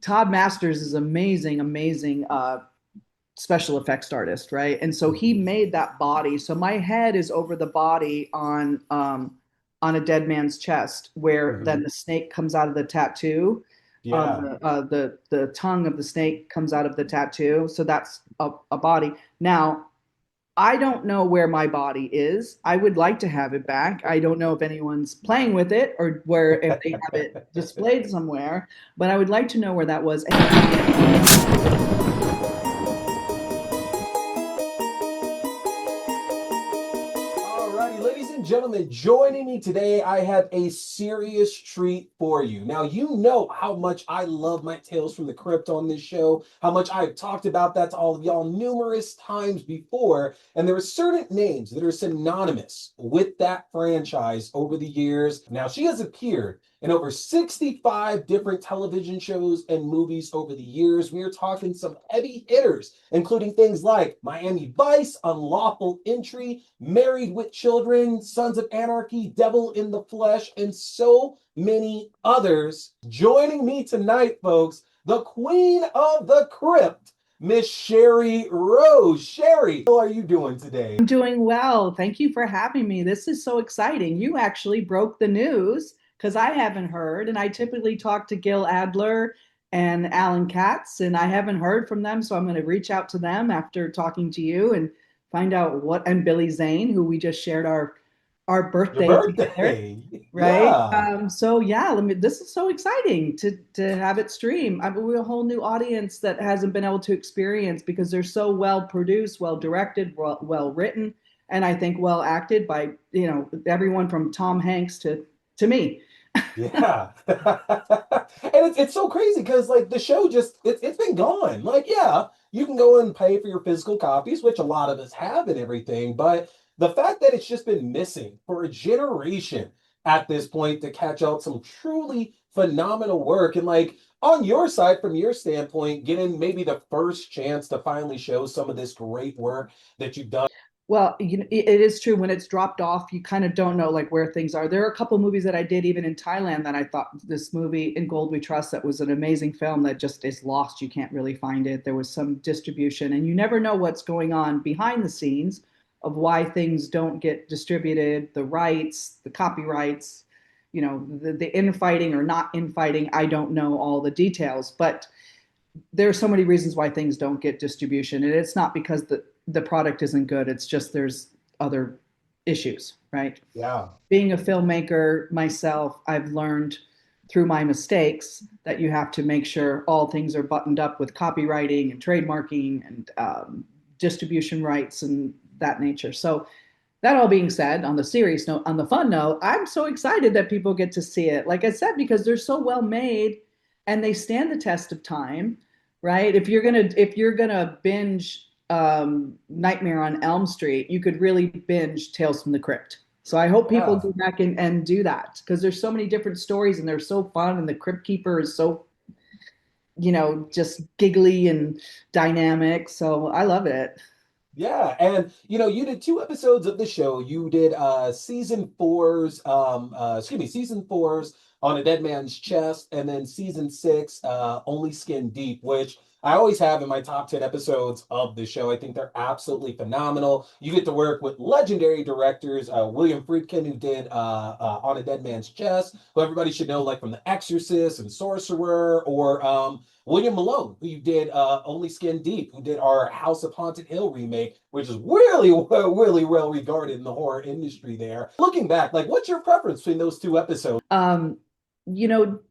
Todd Masters is amazing, amazing special effects artist, right? And so he Mhm. made that body. So my head is over the body on a dead man's chest, where then Mhm. the snake comes out of the tattoo. Yeah. The tongue of the snake comes out of the tattoo. So that's a body. Now I don't know where my body is. I would like to have it back. I don't know if anyone's playing with it or where if they have it displayed somewhere, but I would like to know where that was. Alrighty, ladies and gentlemen, joining me today, I have a serious treat for you. Now, you know how much I love my Tales from the Crypt on this show, how much I've talked about that to all of y'all numerous times before, and there are certain names that are synonymous with that franchise over the years. Now, she has appeared in over 65 different television shows and movies over the years. We are talking some heavy hitters, including things like Miami Vice, Unlawful Entry, Married with Children, Sons of Anarchy, Devil in the Flesh, and so many others. Joining me tonight, folks, the Queen of the Crypt, Miss Sherrie Rose. Sherrie, how are you doing today? I'm doing well. Thank you for having me. This is so exciting. You actually broke the news because I haven't heard, and I typically talk to Gil Adler and Alan Katz, and I haven't heard from them. So I'm going to reach out to them after talking to you and find out what, and Billy Zane, who we just shared our Your birthday together, birthday. right? Yeah. So yeah, let me. This is so exciting to have it stream. I mean, we're a whole new audience that hasn't been able to experience because they're so well produced, well directed, well written, and I think well acted by everyone from Tom Hanks to me. Yeah. And it's so crazy because like the show just it's been gone. Like, yeah, you can go and pay for your physical copies, which a lot of us have and everything, but the fact that it's just been missing for a generation at this point to catch out some truly phenomenal work. And like on your side, from your standpoint, getting maybe the first chance to finally show some of this great work that you've done. Well, it is true when it's dropped off, you kind of don't know like where things are. There are a couple movies that I did even in Thailand that I thought this movie In Gold We Trust that was an amazing film that just is lost. You can't really find it. There was some distribution, and you never know what's going on behind the scenes of why things don't get distributed, the rights, the copyrights, the infighting or not infighting. I don't know all the details, but there are so many reasons why things don't get distribution, and it's not because the product isn't good. It's just there's other issues, right? Yeah. Being a filmmaker myself, I've learned through my mistakes that you have to make sure all things are buttoned up with copywriting and trademarking and distribution rights and that nature. So that all being said, on the serious note, on the fun note, I'm so excited that people get to see it. Like I said, because they're so well made and they stand the test of time, right? If you're gonna binge Nightmare on Elm Street, you could really binge Tales from the Crypt. So I hope people Yeah. go back and do that because there's so many different stories and they're so fun and the Crypt Keeper is so just giggly and dynamic. So I love it. Yeah, and you did two episodes of the show. You did season four's on a dead man's chest, and then season six, only skin deep, which I always have in my top 10 episodes of the show. I think they're absolutely phenomenal. You get to work with legendary directors, William Friedkin, who did On a Dead Man's Chest, who everybody should know, like from The Exorcist and Sorcerer, or William Malone, who did Only Skin Deep, who did our House of Haunted Hill remake, which is really, really well regarded in the horror industry there. Looking back, like, what's your preference between those two episodes?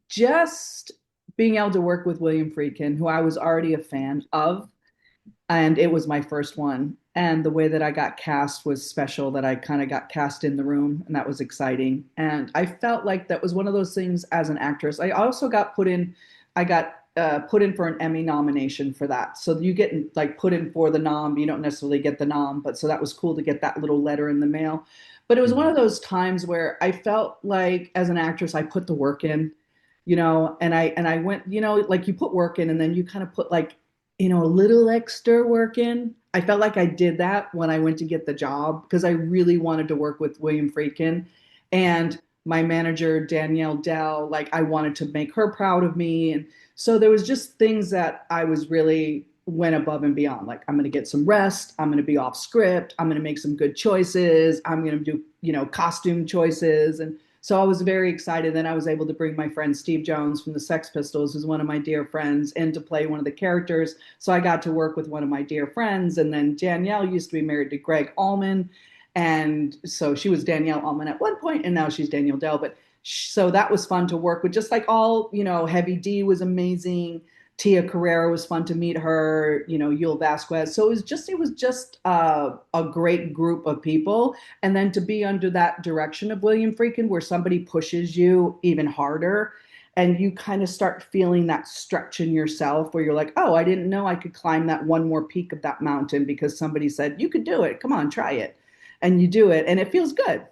Just being able to work with William Friedkin, who I was already a fan of, and it was my first one. And the way that I got cast was special, that I kind of got cast in the room, and that was exciting. And I felt like that was one of those things as an actress. I also got put in, I got put in for an Emmy nomination for that. So you get like put in for the nom, you don't necessarily get the nom, but so that was cool to get that little letter in the mail. But it was one Mhm. of those times where I felt like as an actress, I put the work in, and I went, like you put work in and then you kind of put like a little extra work in. I felt like I did that when I went to get the job because I really wanted to work with William Friedkin. And my manager, Danielle Dell, like I wanted to make her proud of me. And So there was just things that I was really went above and beyond. Like, I'm going to get some rest. I'm going to be off script. I'm going to make some good choices. I'm going to do, costume choices. And so I was very excited. Then I was able to bring my friend Steve Jones from the Sex Pistols, who's one of my dear friends, in to play one of the characters. So I got to work with one of my dear friends. And then Danielle used to be married to Greg Allman. And so she was Danielle Allman at one point, and now she's Danielle Dell. But so that was fun to work with. Just like all, Heavy D was amazing. Tia Carrera was fun to meet her, Yul Vasquez. So it was just a great group of people. And then to be under that direction of William Friedkin, where somebody pushes you even harder, and you kind of start feeling that stretch in yourself, where you're like, oh, I didn't know I could climb that one more peak of that mountain because somebody said you could do it. Come on, try it, and you do it, and it feels good.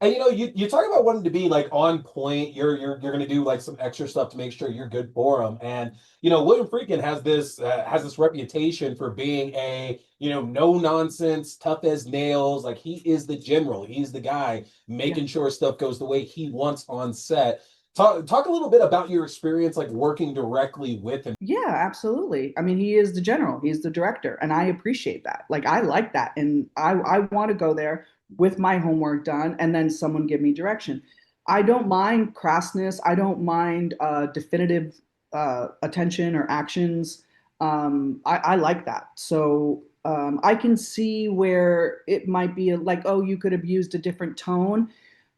And you talk about wanting to be like on point. You're going to do like some extra stuff to make sure you're good for them. And William Friedkin has this reputation for being a no nonsense, tough as nails. Like he is the general. He's the guy Yeah. making sure stuff goes the way he wants on set. Talk a little bit about your experience like working directly with him. Yeah, absolutely. I mean, he is the general, he's the director, and I appreciate that. Like, I like that. And I want to go there with my homework done and then someone give me direction. I don't mind crassness, I don't mind definitive attention or actions. I like that. So I can see where it might be like, oh, you could have used a different tone.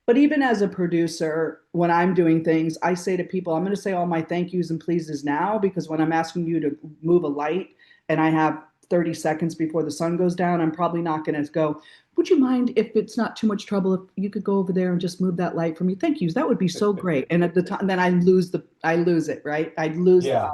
But even as a producer, when I'm doing things, I say to people, I'm going to say all my thank yous and pleases now, because when I'm asking you to move a light and I have 30 seconds before the sun goes down, I'm probably not going to go, would you mind, if it's not too much trouble, if you could go over there and just move that light for me? Thank yous. That would be so great. And at the time, then I lose it, right? I lose Yeah,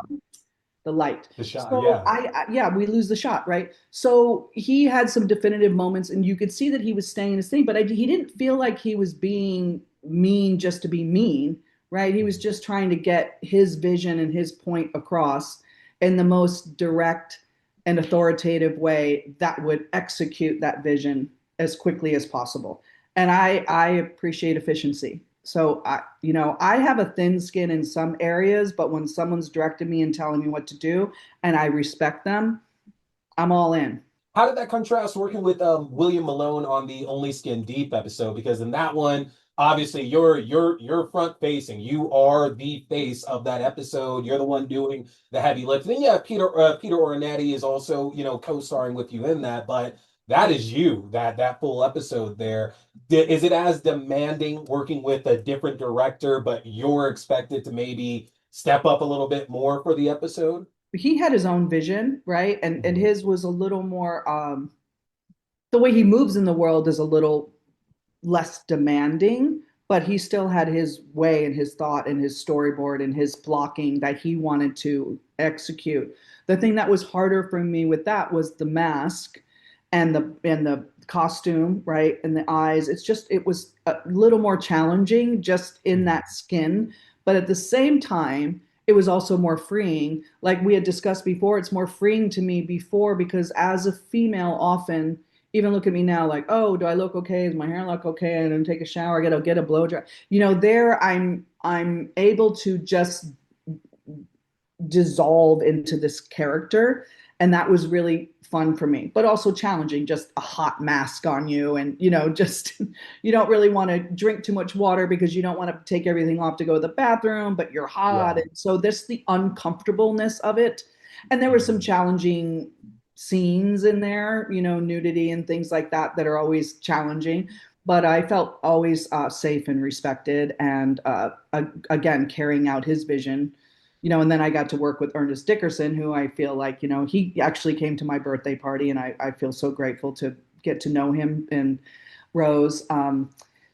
the light. the shot. So Yeah. yeah, we lose the shot, right? So he had some definitive moments, and you could see that he was staying in his thing, but he didn't feel like he was being mean just to be mean, right? He was Mhm. just trying to get his vision and his point across in the most direct and authoritative way that would execute that vision as quickly as possible. And I appreciate efficiency. So I have a thin skin in some areas, but when someone's directing me and telling me what to do and I respect them, I'm all in. How did that contrast working with William Malone on the Only Skin Deep episode? Because in that one, obviously you're front facing. You are the face of that episode. You're the one doing the heavy lifting. And yeah, Peter Ornetti is also co-starring with you in that, but that is you that full episode there. Is it as demanding working with a different director, but you're expected to maybe step up a little bit more for the episode? He had his own vision, right? And Mhm. his was a little more the way he moves in the world is a little less demanding, but he still had his way and his thought and his storyboard and his blocking that he wanted to execute. The thing that was harder for me with that was the mask and the costume, right? And the eyes. It was a little more challenging just in Mhm. that skin, but at the same time it was also more freeing. Like we had discussed before, it's more freeing to me before because as a female often even look at me now like, oh, do I look okay? Is my hair look okay? I didn't take a shower. I gotta get a blow dry. There I'm able to just dissolve into this character. And that was really fun for me, but also challenging, just a hot mask on you. And, just you don't really want to drink too much water because you don't want to take everything off to go to the bathroom, but you're hot. Yeah. And so this the uncomfortableness of it. And there were some Mhm. challenging scenes in there, nudity and things like that that are always challenging. But I felt always safe and respected, and again carrying out his vision. And then I got to work with Ernest Dickerson, who I feel like, he actually came to my birthday party, and I feel so grateful to get to know him and Rose.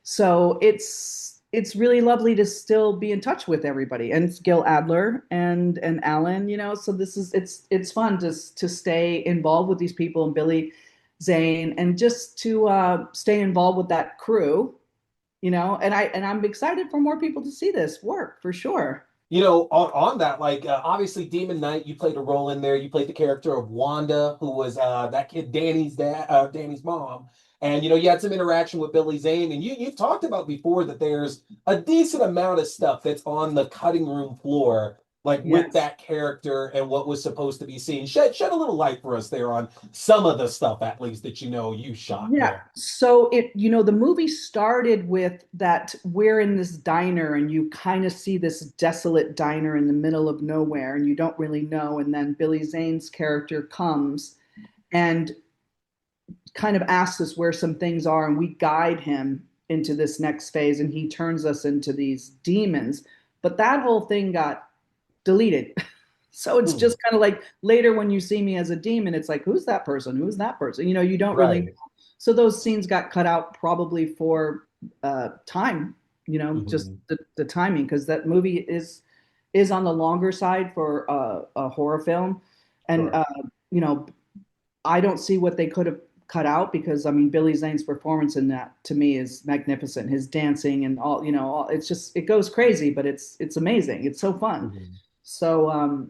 So it's really lovely to still be in touch with everybody, and Gil Adler and Alan. So it's fun to stay involved with these people, and Billy Zane, and just to stay involved with that crew. And I'm excited for more people to see this work for sure. On that, like obviously Demon Knight, you played a role in there. You played the character of Wanda, who was that kid Danny's dad, Danny's mom. And you had some interaction with Billy Zane, and you've talked about before that there's a decent amount of stuff that's on the cutting room floor like with Yes. that character and what was supposed to be seen. Shed a little light for us there on some of the stuff, at least, that you shot Yeah. there. So the movie started with that we're in this diner and you kind of see this desolate diner in the middle of nowhere and you don't really know. And then Billy Zane's character comes and kind of asks us where some things are and we guide him into this next phase and he turns us into these demons. But that whole thing got deleted. So it's Hmm. just kind of like later when you see me as a demon, it's like, who's that person? Who's that person? You don't really know. Right. So those scenes got cut out probably for time, just Mhm. the timing, because that movie is on the longer side for a horror film. And Sure. you know, I don't see what they could have cut out because I mean Billy Zane's performance in that to me is magnificent. His dancing and it's just it goes crazy, but it's amazing. It's so fun. Mhm. So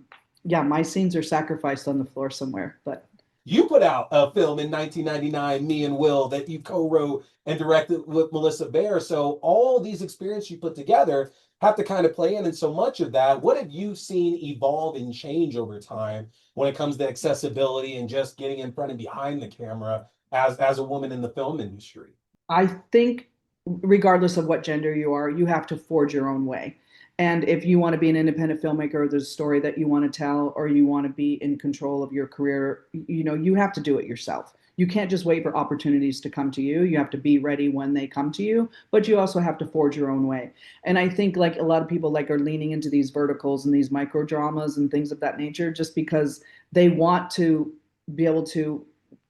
yeah, my scenes are sacrificed on the floor somewhere. But You put out a film in 1999, Me and Will, that you co-wrote and directed with Melissa Bear. So all these experiences you put together have to kind of play in. And so much of that, what have you seen evolve and change over time when it comes to accessibility and just getting in front and behind the camera as a woman in the film industry? I think regardless of what gender you are, you have to forge your own way. And if you want to be an independent filmmaker, or there's a story that you want to tell, or you want to be in control of your career, you have to do it yourself. You can't just wait for opportunities to come to you. You have to be ready when they come to you, but you also have to forge your own way. And I think like a lot of people like are leaning into these verticals and these micro dramas and things of that nature just because they want to be able to,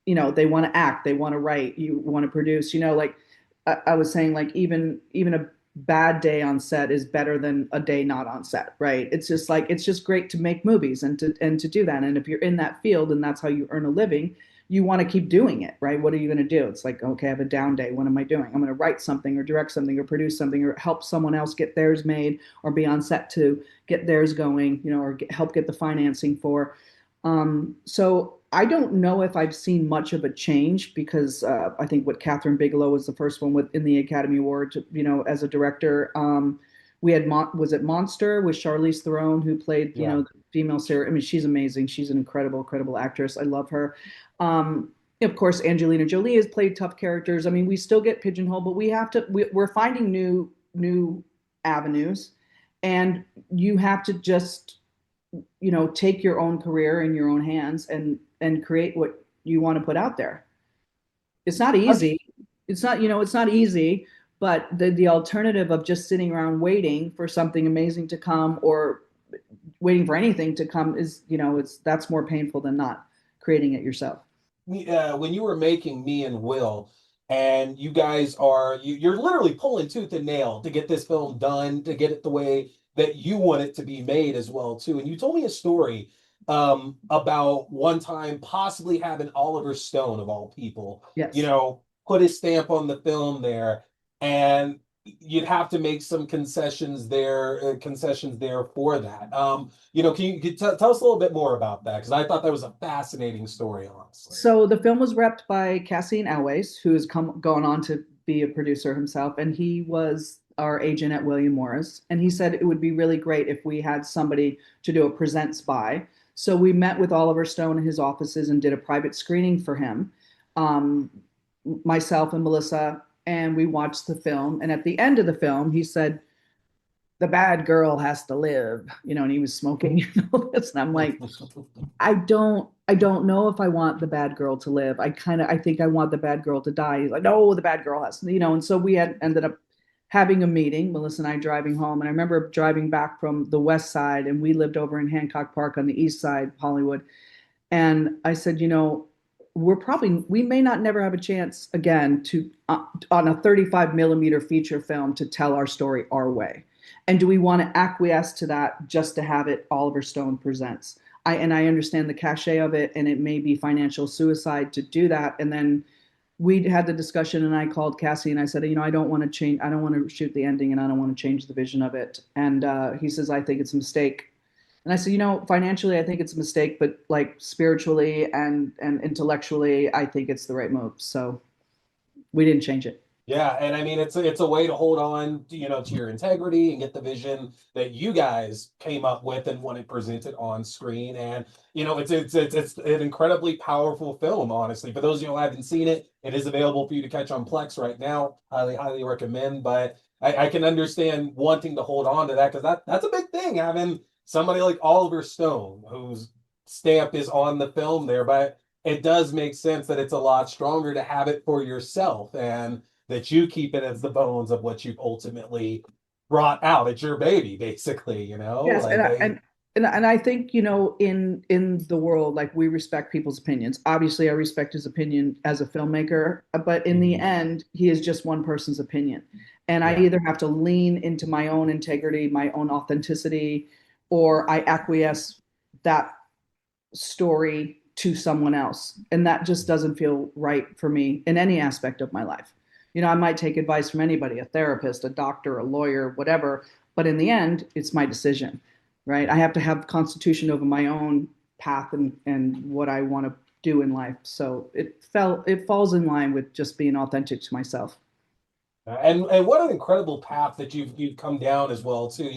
they want to act, they want to write, you want to produce, like I was saying, like even a bad day on set is better than a day not on set, right? It's just like it's just great to make movies and to do that. And if you're in that field and that's how you earn a living, you want to keep doing it, right? What are you going to do? It's like, okay, I have a down day. What am I doing? I'm going to write something or direct something or produce something or help someone else get theirs made or be on set to get theirs going, or help get the financing for. So I don't know if I've seen much of a change because I think what Catherine Bigelow was the first one with in the Academy Award, as a director. We had was it Monster with Charlize Theron who played, Yeah. the female Sarah. I mean, she's amazing. She's an incredible, incredible actress. I love her. Um, of course, Angelina Jolie has played tough characters. I mean, we still get pigeonholed, but we have to. We're finding new avenues, and you have to just take your own career in your own hands and create what you want to put out there. It's not easy. It's not easy, but the alternative of just sitting around waiting for something amazing to come or waiting for anything to come is, it's that's more painful than not creating it yourself. When you were making Me and Will, and you guys you're literally pulling tooth and nail to get this film done, to get it the way that you want it to be made as well too. And you told me a story about one time possibly having Oliver Stone of all people, Yes. put his stamp on the film there, and you'd have to make some concessions there for that. Tell us a little bit more about that? Because I thought that was a fascinating story, honestly. So the film was repped by Cassian Elways, who has gone on to be a producer himself, and he was our agent at William Morris. And he said it would be really great if we had somebody to do a presents by. So we met with Oliver Stone in his offices and did a private screening for him, um, myself and Melissa, and we watched the film. And at the end of the film, he said, "The bad girl has to live," and he was smoking and all this. And I'm like, I don't know if I want the bad girl to live. I think I want the bad girl to die. He's like, no, the bad girl has, and so we had ended up having a meeting, Melissa and I driving home. And I remember driving back from the west side and we lived over in Hancock Park on the east side, Hollywood. And I said, we may not never have a chance again to on a 35 millimeter feature film to tell our story our way. And do we want to acquiesce to that just to have it Oliver Stone presents? I understand the cachet of it, and it may be financial suicide to do that. And then we had the discussion, and I called Cassie and I said, I don't want to change. I don't want to shoot the ending, and I don't want to change the vision of it. And he says, I think it's a mistake. And I said, financially, I think it's a mistake, but like spiritually and intellectually, I think it's the right move. So we didn't change it. Yeah, and I mean it's a way to hold on to, to your integrity and get the vision that you guys came up with and want it presented on screen. And it's an incredibly powerful film, honestly. For those of you who haven't seen it, it is available for you to catch on Plex right now. Highly recommend. But I can understand wanting to hold on to that because that's a big thing. Having somebody like Oliver Stone, whose stamp is on the film there, but it does make sense that it's a lot stronger to have it for yourself and that you keep it as the bones of what you've ultimately brought out. It's your baby, basically, Yes, like and I think, in the world, like, we respect people's opinions. Obviously, I respect his opinion as a filmmaker, but in the mhm, end, he is just one person's opinion. And I yeah. either have to lean into my own integrity, my own authenticity, or I acquiesce that story to someone else. And that just doesn't feel right for me in any aspect of my life. I might take advice from anybody, a therapist, a doctor, a lawyer, whatever, but in the end, it's my decision, right? I have to have constitution over my own path and what I want to do in life. So it falls in line with just being authentic to myself. And what an incredible path that you've come down as well too.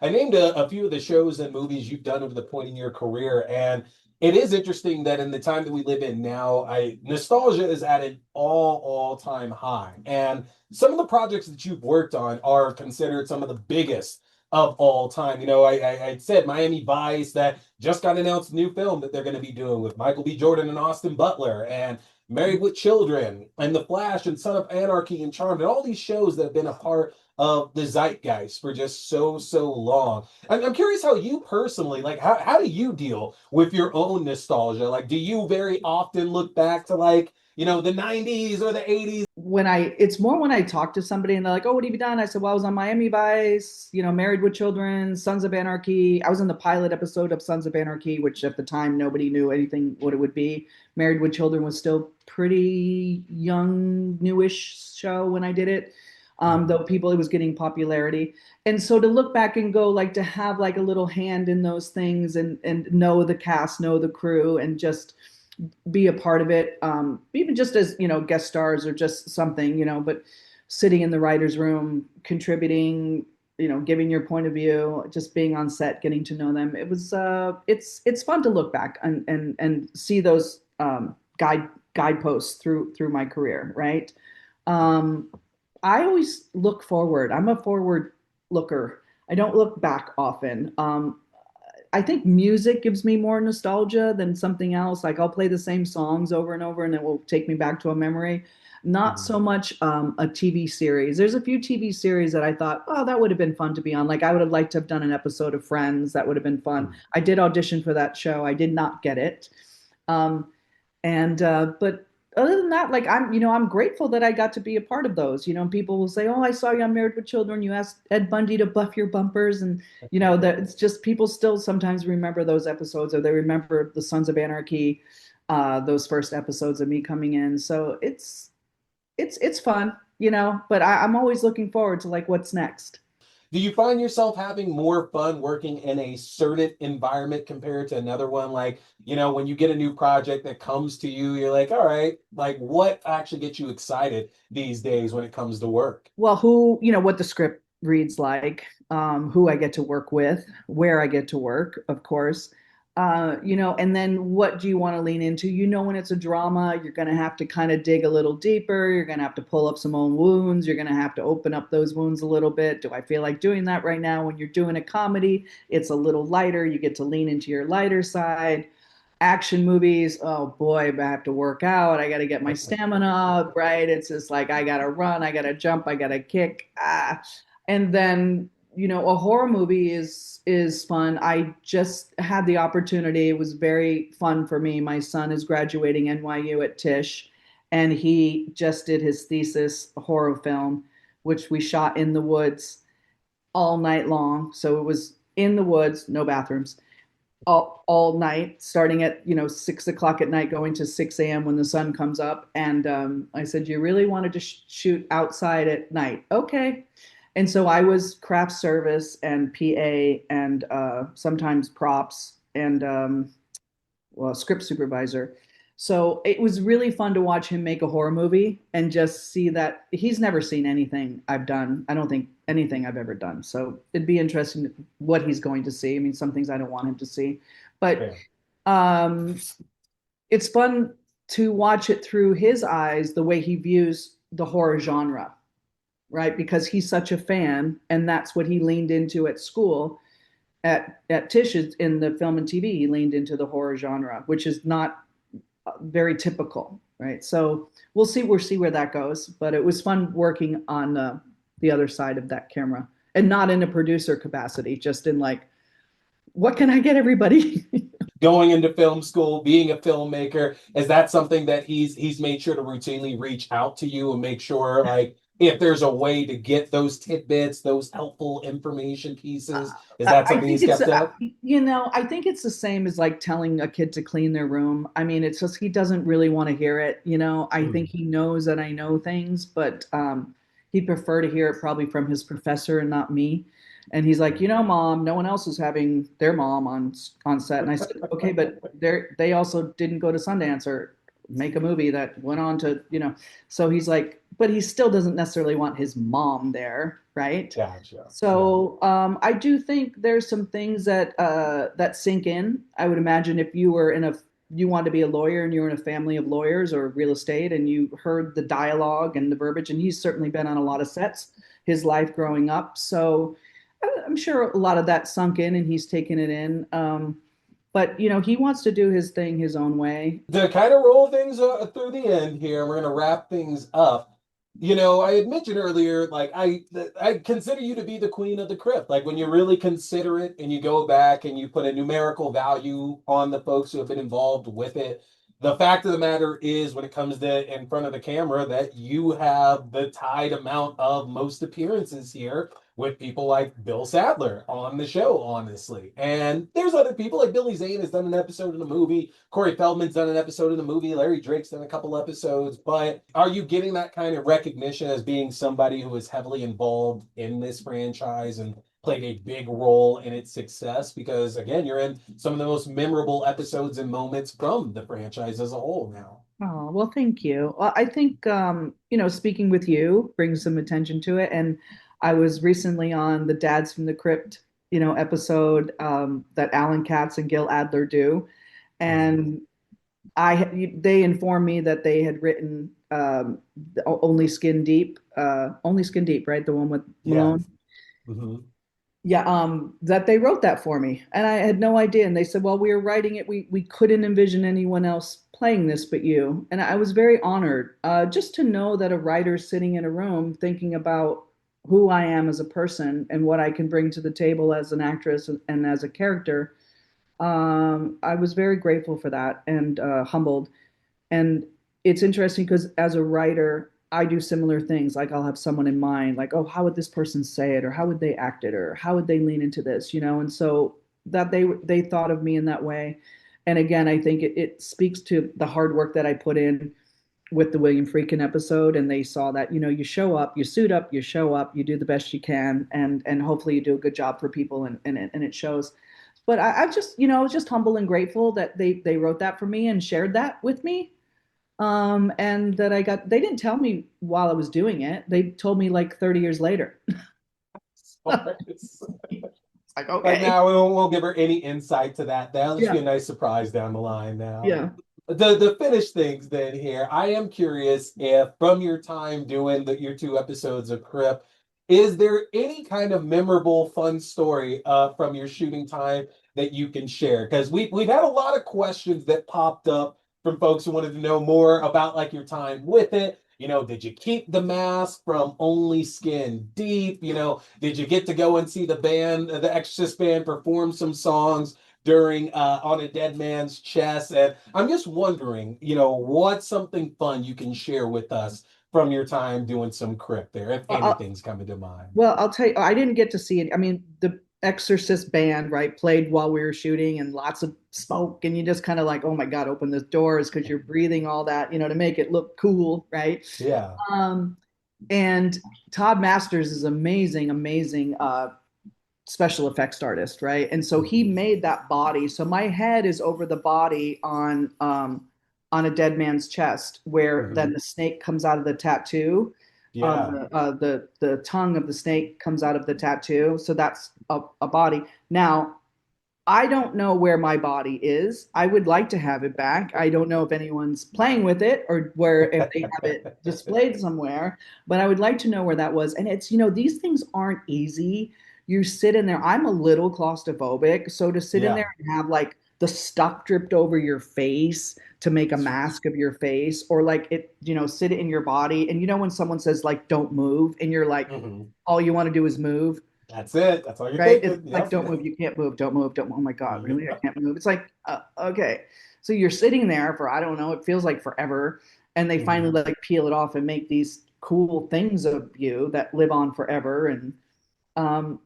I named a few of the shows and movies you've done over the point in your career, and it is interesting that in the time that we live in now, I nostalgia is at an all time high, and some of the projects that you've worked on are considered some of the biggest of all time. I said Miami Vice that just got announced a new film that they're going to be doing with Michael B. Jordan and Austin Butler, and Married with Children, and The Flash, and Son of Anarchy, and Charmed, and all these shows that have been a part of the zeitgeist for just so long. I'm curious how you personally, like, how do you deal with your own nostalgia? Like, do you very often look back to, like, the 90s or the 80s? It's more when I talk to somebody and they're like, "Oh, what have you done?" I said, "Well, I was on Miami Vice, Married with Children, Sons of Anarchy. I was in the pilot episode of Sons of Anarchy, which at the time nobody knew anything what it would be. Married with Children was still pretty young, newish show when I did it. Though it was getting popularity. And so to look back and go, like, to have like a little hand in those things and know the cast, know the crew, and just be a part of it, even just as guest stars or just something, but sitting in the writers' room, contributing, giving your point of view, just being on set, getting to know them. It's fun to look back and see those guideposts through my career, right? Um, I always look forward. I'm a forward looker. I don't look back often. I think music gives me more nostalgia than something else. Like, I'll play the same songs over and over, and it will take me back to a memory. Not Mhm. so much a TV series. There's a few TV series that I thought, oh, that would have been fun to be on. Like, I would have liked to have done an episode of Friends. That would have been fun. Mhm. I did audition for that show. I did not get it. Um, and but other than that, like, I'm grateful that I got to be a part of those. And people will say, "Oh, I saw you on Married with Children. You asked Ed Bundy to buff your bumpers," and that it's just people still sometimes remember those episodes, or they remember the Sons of Anarchy, those first episodes of me coming in. So it's fun, But I'm always looking forward to, like, what's next. Do you find yourself having more fun working in a certain environment compared to another one? Like, when you get a new project that comes to you, you're like, all right, like, what actually gets you excited these days when it comes to work? Well, what the script reads like, who I get to work with, where I get to work, of course. And then what do you want to lean into? When it's a drama, you're going to have to kind of dig a little deeper. You're going to have to pull up some own wounds. You're going to have to open up those wounds a little bit. Do I feel like doing that right now? When you're doing a comedy, it's a little lighter. You get to lean into your lighter side. Action movies, oh boy, I have to work out. I got to get my stamina up, right? It's just like, I got to run, I got to jump, I got to kick. And then, a horror movie is fun. I just had the opportunity. It was very fun for me. My son is graduating NYU at Tisch, and he just did his thesis, a horror film, which we shot in the woods all night long. So it was in the woods, no bathrooms, all night, starting at 6 o'clock at night, going to 6 a.m. when the sun comes up. And I said, "You really wanted to shoot outside at night? Okay." And so I was craft service and PA and sometimes props and well, script supervisor. So it was really fun to watch him make a horror movie and just see that he's never seen anything I've done. I don't think anything I've ever done. So it'd be interesting what he's going to see. I mean, some things I don't want him to see, but Yeah. um, it's fun to watch it through his eyes, the way he views the horror genre, right? Because he's such a fan, and that's what he leaned into at school. At Tish's in the film and TV, he leaned into the horror genre, which is not very typical, right? So we'll see where that goes. But it was fun working on the other side of that camera, and not in a producer capacity, just in like, what can I get everybody? Going into film school, being a filmmaker, is that something that he's made sure to routinely reach out to you and make sure like if there's a way to get those tidbits, those helpful information pieces, is that I something think he's it's, kept up? I think it's the same as like telling a kid to clean their room. I mean, it's just he doesn't really want to hear it. I think Mm. he knows that I know things, but he'd prefer to hear it probably from his professor and not me. And he's like, mom, no one else is having their mom on set. And I said, okay, but they also didn't go to Sundance or make a movie that went on to. So he's like, but he still doesn't necessarily want his mom there, right? Gotcha. Yeah. So I do think there's some things that sink in. I would imagine if you want to be a lawyer and you're in a family of lawyers or real estate and you heard the dialogue and the verbiage, and he's certainly been on a lot of sets his life growing up. So I'm sure a lot of that sunk in and he's taken it in. But he wants to do his thing his own way. To kind of roll things through the end here, we're going to wrap things up. I had mentioned earlier, like I consider you to be the queen of the crypt. Like when you really consider it and you go back and you put a numerical value on the folks who have been involved with it. The fact of the matter is, when it comes to in front of the camera, that you have the tied amount of most appearances here with people like Bill Sadler on the show, honestly. And there's other people like Billy Zane has done an episode in the movie. Corey Feldman's done an episode in the movie. Larry Drake's done a couple episodes. But are you getting that kind of recognition as being somebody who is heavily involved in this franchise and played a big role in its success? Because again, you're in some of the most memorable episodes and moments from the franchise as a whole now. Oh, well, thank you. Well, I think, speaking with you brings some attention to it. And I was recently on the Dads from the Crypt, episode that Alan Katz and Gil Adler do. Mhm. And they informed me that they had written Only Skin Deep, right? The one with Yeah. Malone. Hmm. Yeah, that they wrote that for me, and I had no idea. And they said, "Well, we were writing it. We couldn't envision anyone else playing this but you." And I was very honored, just to know that a writer's sitting in a room thinking about who I am as a person and what I can bring to the table as an actress and as a character. I was very grateful for that and humbled. And it's interesting because as a writer, I do similar things. Like I'll have someone in mind, like, oh, how would this person say it, or how would they act it, or how would they lean into this. And so that they thought of me in that way. And again, I think it speaks to the hard work that I put in with the William Freakin episode, and they saw that you show up, you suit up, you show up, you do the best you can, and hopefully you do a good job for people, and it shows. But I've just I was just humble and grateful that they wrote that for me and shared that with me, and that they didn't tell me while I was doing it. They told me like 30 years later. It's like, Like okay. now we won't give her any insight to that. That'll just be Yeah. a nice surprise down the line now. Yeah. The finish things then here. I am curious if from your time doing your two episodes of Crip, is there any kind of memorable fun story from your shooting time that you can share? Because we've had a lot of questions that popped up from folks who wanted to know more about like your time with it. Did you keep the mask from Only Skin Deep? Did you get to go and see the band, the Exorcist band, perform some songs during On a Dead Man's Chest? And I'm just wondering, what's something fun you can share with us from your time doing some crypt there, if Well, anything's coming to mind. I'll tell you, I didn't get to see it. I mean, the Exorcist band, right, played while we were shooting and lots of smoke, and you just kind of like, oh my God, open the doors because you're breathing all that, to make it look cool, right? Yeah. Um, and Todd Masters is amazing, amazing special effects artist, right? And so he Mhm. made that body. So my head is over the body on on a dead man's chest, where then Hmm. the snake comes out of the tattoo. Yeah. The tongue of the snake comes out of the tattoo, so that's a body. Now, I don't know where my body is. I would like to have it back. I don't know if anyone's playing with it or where if they have it displayed somewhere, but I would like to know where that was. And it's, these things aren't easy. You sit in there. I'm a little claustrophobic, so to sit in Yeah. there and have like the stuff dripped over your face to make a mask of your face, or like it, sit in your body. And when someone says like don't move and you're like Hmm. all you want to do is move, That's it. That's all you're right? It's thinking. like, Yep. don't move, you can't move, don't move, don't move. Oh my God, really? I Yeah. can't move. It's like, okay. So you're sitting there for, I don't know, it feels like forever. And they finally Hmm. like peel it off and make these cool things of you that live on forever. And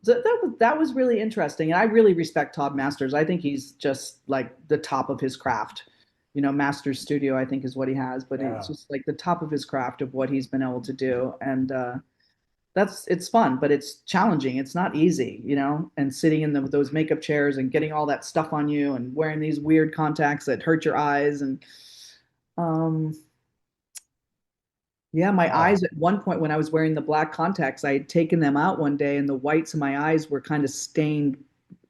so that was really interesting. And I really respect Todd Masters. I think he's just like the top of his craft. Masters Studio, I think is what he has, but it's Yeah. just like the top of his craft of what he's been able to do. And it's fun, but it's challenging. It's not easy, and sitting in those makeup chairs and getting all that stuff on you and wearing these weird contacts that hurt your eyes. And um, yeah, my eyes Oh. at one point when I was wearing the black contacts, I had taken them out one day and the whites of my eyes were kind of stained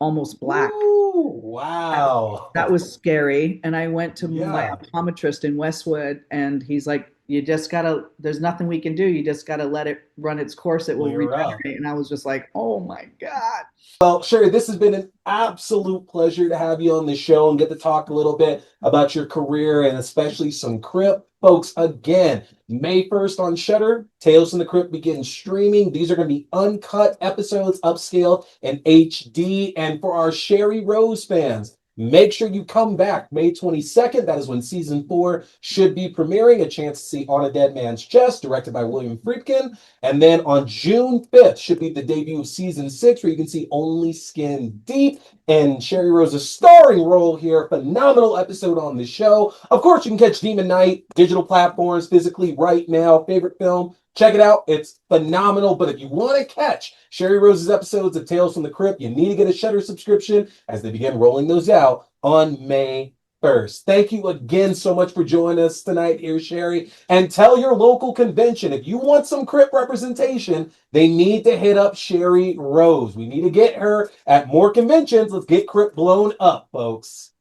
almost black. Woo! That, that Wow. was scary. And I went to my Yeah. optometrist in Westwood, and he's like, you just gotta, there's nothing we can do. You just gotta let it run its course. It will Clear up. regenerate. And I was just like, oh my God. Well, Sherry, this has been an absolute pleasure to have you on the show and get to talk a little bit about your career and especially some Crypt. Folks, again, May 1st on Shudder, Tales from the Crypt begins streaming. These are going to be uncut episodes, upscale and HD. And for our Sherrie Rose fans, make sure you come back May 22nd. That is when season 4 should be premiering. A chance to see On a Dead Man's Chest, directed by William Friedkin. And then on June 5th should be the debut of season 6, where you can see Only Skin Deep and Sherrie Rose's starring role here. Phenomenal episode on the show. Of course, you can catch Demon Knight, digital platforms, physically right now. Favorite film? Check it out. It's phenomenal. But if you want to catch Sherrie Rose's episodes of Tales from the Crypt, you need to get a Shudder subscription as they begin rolling those out on May 1st. Thank you again so much for joining us tonight here, Sherrie. And tell your local convention, if you want some Crypt representation, they need to hit up Sherrie Rose. We need to get her at more conventions. Let's get Crypt blown up, folks.